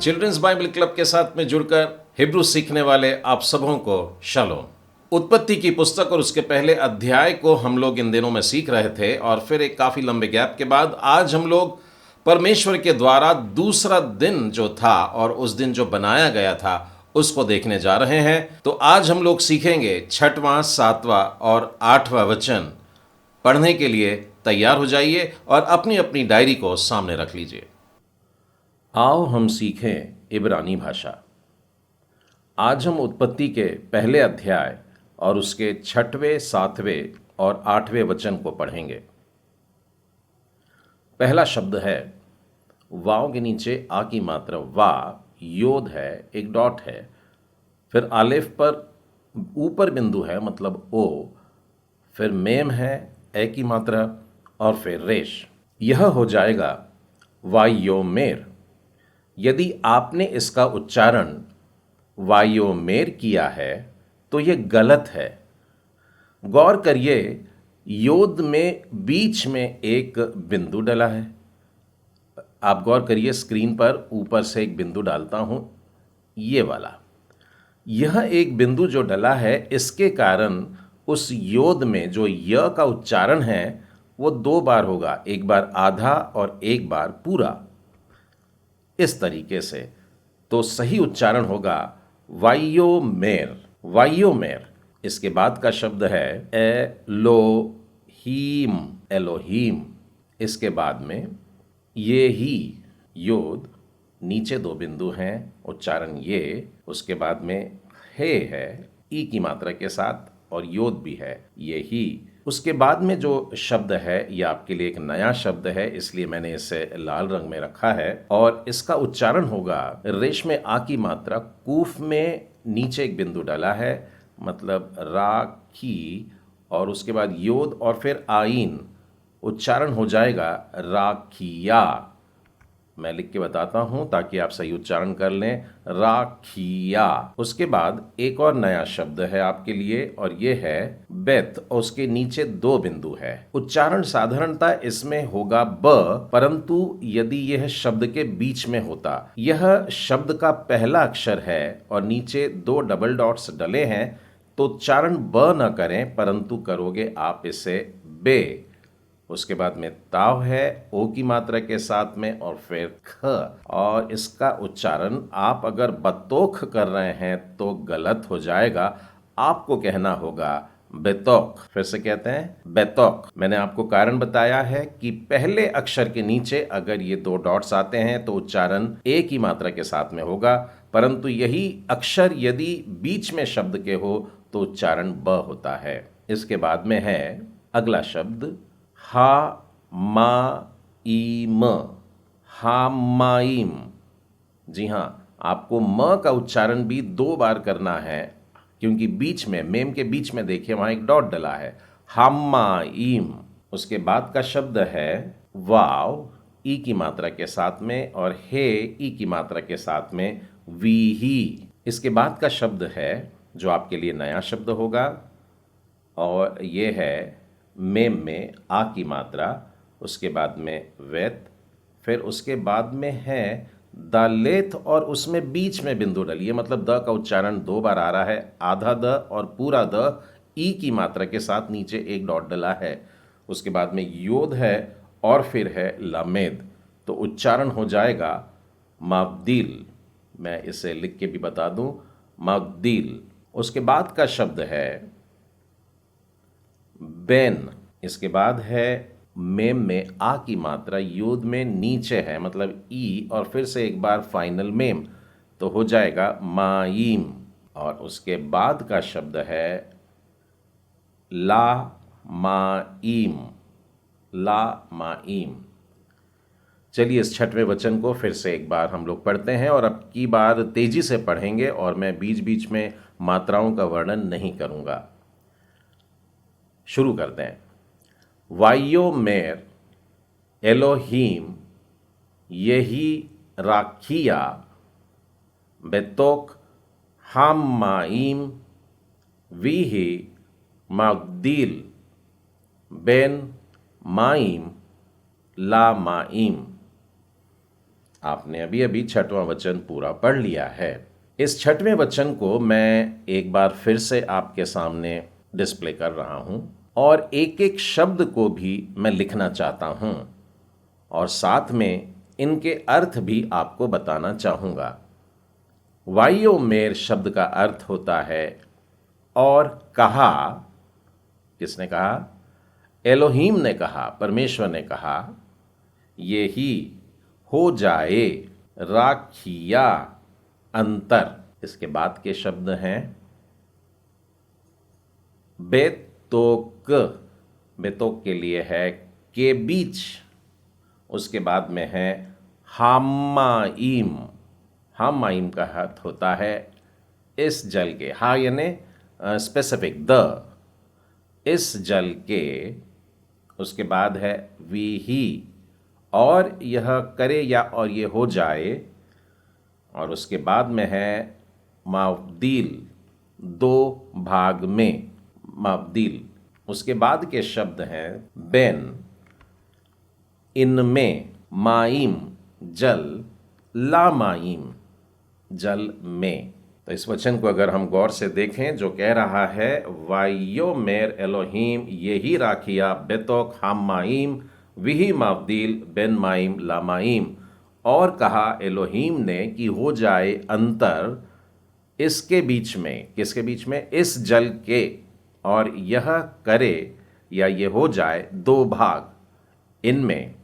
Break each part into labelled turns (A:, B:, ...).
A: Children's Bible club के साथ में जुड़कर हिब्रू सीखने वाले आप सबों को शालोम। उत्पत्ति की पुस्तक और उसके पहले अध्याय को हम लोग इन दिनों में सीख रहे थे और फिर एक काफी लंबे गैप के बाद आज हम लोग परमेश्वर के द्वारा दूसरा दिन जो था और उस दिन जो बनाया गया था उसको देखने जा रहे हैं। तो आज हम लोग सीखेंगे 6वां, 7वां और 8वां वचन। पढ़ने के लिए तैयार हो जाइए और अपनी अपनी डायरी को सामने रख लीजिए। आओ हम सीखें इब्रानी भाषा। आज हम उत्पत्ति के पहले अध्याय और उसके 6वें, 7वें और 8वें वचन को पढ़ेंगे। पहला शब्द है, वाव के नीचे आ की मात्रा वा, योद है, एक डॉट है, फिर आलेफ पर ऊपर बिंदु है मतलब ओ, फिर मेम है, ए की मात्रा और फिर रेश। यह हो जाएगा वायोमेर। यदि आपने इसका उच्चारण वायोमेर किया है तो यह गलत है। गौर करिए, योद में बीच में एक बिंदु डला है। आप गौर करिए, स्क्रीन पर ऊपर से एक बिंदु डालता हूं, ये वाला। यह एक बिंदु जो डला है, इसके कारण उस योद में जो य का उच्चारण है वो 2 बार होगा, एक बार आधा और एक बार पूरा। इस तरीके से तो सही उच्चारण होगा वायोमेर, वायोमेर। इसके बाद का शब्द है एलोहीम, एलोहीम। इसके बाद में ये ही, योद, नीचे 2 बिंदु हैं, उच्चारण ये, उसके बाद में है ई की मात्रा के साथ और योद भी है, ये ही। उसके बाद में जो शब्द है ये आपके लिए एक नया शब्द है, इसलिए मैंने इसे लाल रंग में रखा है और इसका उच्चारण होगा रेश में आ की मात्रा, कूफ में नीचे एक बिंदु डाला है मतलब राखी, और उसके बाद योद और फिर आइन, उच्चारण हो जाएगा राखिया। मैं लिख के बताता हूं ताकि आप सही उच्चारण कर लें, राखिया। उसके बाद एक और नया शब्द है आपके लिए और ये है बेत, और उसके नीचे 2 बिंदु है। उच्चारण साधारणतः इसमें होगा ब, परंतु यदि यह शब्द के बीच में होता, यह शब्द का पहला अक्षर है और नीचे 2 डबल डॉट्स डले हैं, तो उच्चारण ब न करें परंतु करोगे आप इसे बे। उसके बाद में ताव है ओ की मात्रा के साथ में और फिर ख, और इसका उच्चारण आप अगर बतौख कर रहे हैं तो गलत हो जाएगा। आपको कहना होगा बेतौक। फिर से कहते हैं बेतौक। मैंने आपको कारण बताया है कि पहले अक्षर के नीचे अगर ये 2 डॉट्स आते हैं तो उच्चारण ए की मात्रा के साथ में होगा, परंतु यही अक्षर यदि बीच में शब्द के हो तो उच्चारण ब होता है। इसके बाद में है अगला शब्द हा माईम, हामाईम। जी हाँ, आपको म का उच्चारण भी 2 बार करना है क्योंकि बीच में, मेम के बीच में देखिए वहां एक डॉट डला है, हामाईम। उसके बाद का शब्द है वाव, ई की मात्रा के साथ में और हे, ई की मात्रा के साथ में, वीही। इसके बाद का शब्द है जो आपके लिए नया शब्द होगा और ये है मेम में आ की मात्रा, उसके बाद में वेत, फिर उसके बाद में है दालेथ और उसमें बीच में बिंदु डलिए, मतलब द का उच्चारण 2 बार आ रहा है, आधा द और पूरा द, ई की मात्रा के साथ नीचे एक डॉट डला है। उसके बाद में योद है और फिर है लामेद, तो उच्चारण हो जाएगा माब्दील। मैं इसे लिख के भी बता दूं, माब्दील। उसके बाद का शब्द है बेन। इसके बाद है मेम में आ की मात्रा, योद में नीचे है मतलब ई, और फिर से एक बार फाइनल मेम, तो हो जाएगा माईम। और उसके बाद का शब्द है ला माईम, ला माईम। चलिए इस 6वें वचन को फिर से एक बार हम लोग पढ़ते हैं और अब की बार तेजी से पढ़ेंगे और मैं बीच बीच में मात्राओं का वर्णन नहीं करूंगा। शुरू करते हैं। वायोमेर एलोहीम यही राखिया बेतोक हामाईम वीही माग्दील बेन माईम ला माईम। आपने अभी अभी छठवां वचन पूरा पढ़ लिया है। इस छठवें वचन को मैं एक बार फिर से आपके सामने डिस्प्ले कर रहा हूं और एक एक शब्द को भी मैं लिखना चाहता हूं और साथ में इनके अर्थ भी आपको बताना चाहूंगा। वाइयोमेर शब्द का अर्थ होता है और कहा। किसने कहा? एलोहीम ने कहा, परमेश्वर ने कहा, ये ही हो जाए, राखिया, अंतर। इसके बाद के शब्द हैं बेतोक। बेतोक के लिए है के बीच। उसके बाद में है हामाइम। हामाइम का अर्थ होता है इस जल के। हा यानी स्पेसिफिक, द, इस जल के। उसके बाद है वीही, और यह करे या और ये हो जाए। और उसके बाद में है मावदील, दो भाग में, मावदील। उसके बाद के शब्द हैं बेन, इनमें, माइम, जल, लामाइम, जल में। तो इस वचन को अगर हम गौर से देखें, जो कह रहा है वाइयोमेर एलोहीम यही राखिया बेतोक हामाइम विही मावदील बेन माइम लामाइम, और कहा एलोहीम ने कि हो जाए अंतर इसके बीच में। किसके बीच में? इस जल के, और यह करे या ये हो जाए दो भाग, इनमें,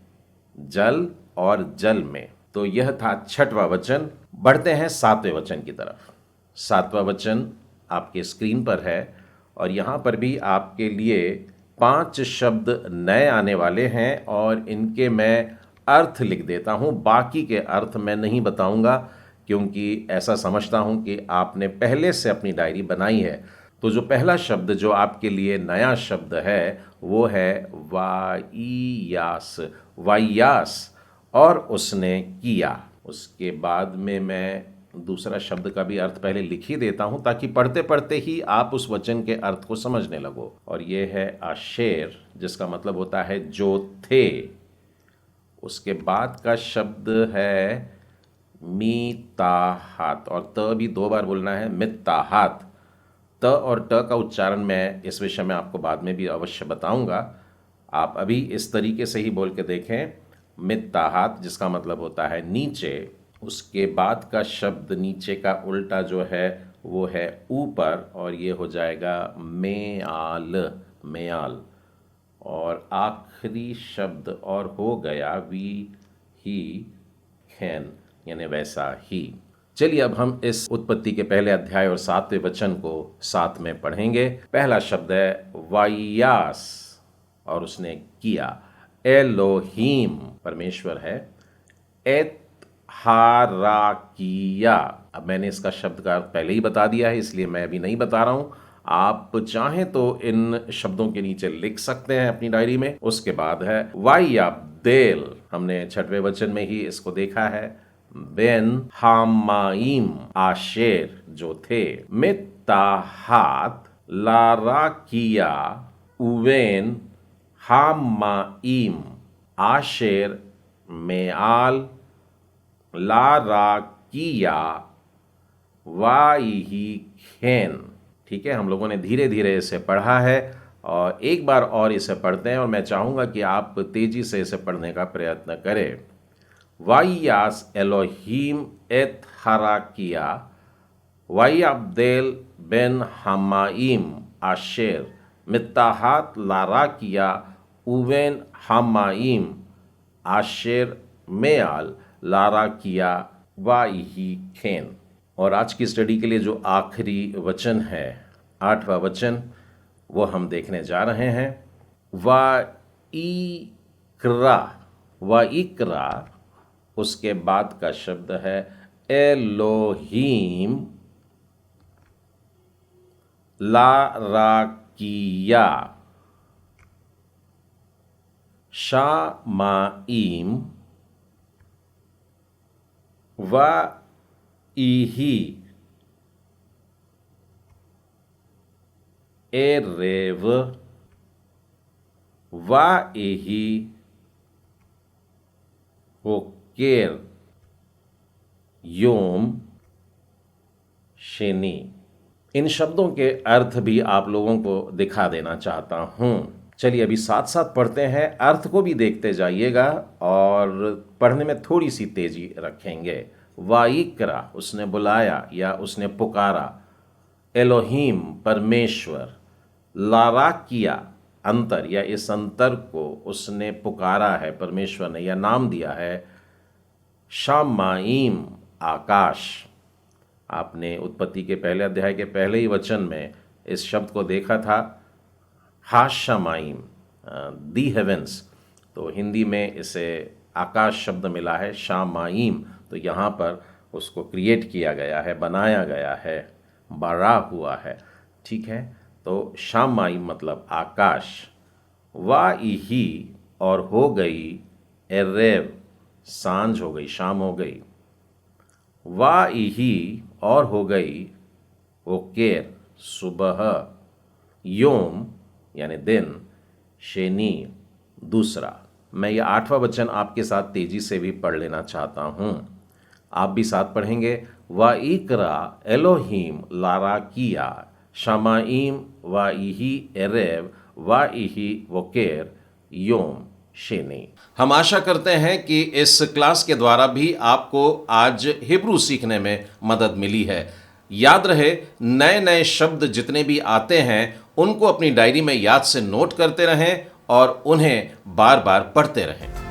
A: जल और जल में। तो यह था छठवां वचन। बढ़ते हैं सातवें वचन की तरफ। सातवां वचन आपके स्क्रीन पर है और यहाँ पर भी आपके लिए 5 शब्द नए आने वाले हैं और इनके मैं अर्थ लिख देता हूँ। बाकी के अर्थ मैं नहीं बताऊँगा क्योंकि ऐसा समझता हूँ कि आपने पहले से अपनी डायरी बनाई है। तो जो पहला शब्द जो आपके लिए नया शब्द है वो है वाइयास। वाइयास, और उसने किया। उसके बाद में मैं दूसरा शब्द का भी अर्थ पहले लिख ही देता हूं ताकि पढ़ते पढ़ते ही आप उस वचन के अर्थ को समझने लगो। और ये है आशेर, जिसका मतलब होता है जो थे। उसके बाद का शब्द है मीताहात, और त भी 2 बार बोलना है, मित्ताहात। त और ट का उच्चारण मैं इस विषय में आपको बाद में भी अवश्य बताऊंगा। आप अभी इस तरीके से ही बोल के देखें, मित्ताहात, जिसका मतलब होता है नीचे। उसके बाद का शब्द नीचे का उल्टा जो है वो है ऊपर, और ये हो जाएगा मेआल, मेआल। और आखिरी शब्द और हो गया वी ही खैन, यानी वैसा ही। चलिए अब हम इस उत्पत्ति के पहले अध्याय और 7वें वचन को साथ में पढ़ेंगे। पहला शब्द है वाइयास, और उसने किया। एलोहीम परमेश्वर है। एत हाराकिया, अब मैंने इसका शब्द का अर्थ पहले ही बता दिया है इसलिए मैं अभी नहीं बता रहा हूं। आप चाहें तो इन शब्दों के नीचे लिख सकते हैं अपनी डायरी में। उसके बाद है वाइयाबदेल, हमने 6वें वचन में ही इसको देखा है। बेन हामाइम, आशेर जो थे। मित्ताहात, लाराकिया, उवेन, हामाइम, आशेर, मेआल, लाराकिया, वाइही खैन। ठीक है, हम लोगों ने धीरे धीरे इसे पढ़ा है और एक बार और इसे पढ़ते हैं और मैं चाहूँगा कि आप तेजी से इसे पढ़ने का प्रयत्न करें। वाइयास एलोहीम एत हराकिया, वाइयाबदेल बेन हमाइम आशेर, मित्ताहात लाराकिया, उवेन हमाइम, आशेर, मेआल, लाराकिया, वाइही खैन। और आज की स्टडी के लिए जो आखिरी वचन है, 8वां वचन, वो हम देखने जा रहे हैं। वाइक्रा, वाइक्रा, उसके बाद का शब्द है एलोहीम, लाराकिया, शामाइम, वाइही, एरेव, वाइही, होकेर। योम शेनी। इन शब्दों के अर्थ भी आप लोगों को दिखा देना चाहता हूं। चलिए अभी साथ साथ पढ़ते हैं, अर्थ को भी देखते जाइएगा और पढ़ने में थोड़ी सी तेजी रखेंगे। वाइकरा उसने बुलाया या उसने पुकारा, एलोहीम परमेश्वर, लाराकिया अंतर या इस अंतर को उसने पुकारा है परमेश्वर ने या नाम दिया है, शामाईम आकाश। आपने उत्पत्ति के पहले अध्याय के पहले ही वचन में इस शब्द को देखा था, हाशमाइम दी हेवेंस। तो हिंदी में इसे आकाश शब्द मिला है शामाइम। तो यहाँ पर उसको क्रिएट किया गया है, बनाया गया है, बड़ा हुआ है। ठीक है, तो शामाइम मतलब आकाश। वाइही और हो गई, एरेव सांझ हो गई, शाम हो गई। वाइही और हो गई, ओकेर सुबह। योम यानी दिन, शेनी दूसरा। मैं ये 8वां वचन आपके साथ तेजी से भी पढ़ लेना चाहता हूँ, आप भी साथ पढ़ेंगे। वाइकरा एलोहीम लाराकिया शमाईम वाइही एरेव वाइही वोकेर योम शेनी। हम आशा करते हैं कि इस क्लास के द्वारा भी आपको आज हिब्रू सीखने में मदद मिली है। याद रहे, नए नए शब्द जितने भी आते हैं उनको अपनी डायरी में याद से नोट करते रहें और उन्हें बार बार पढ़ते रहें।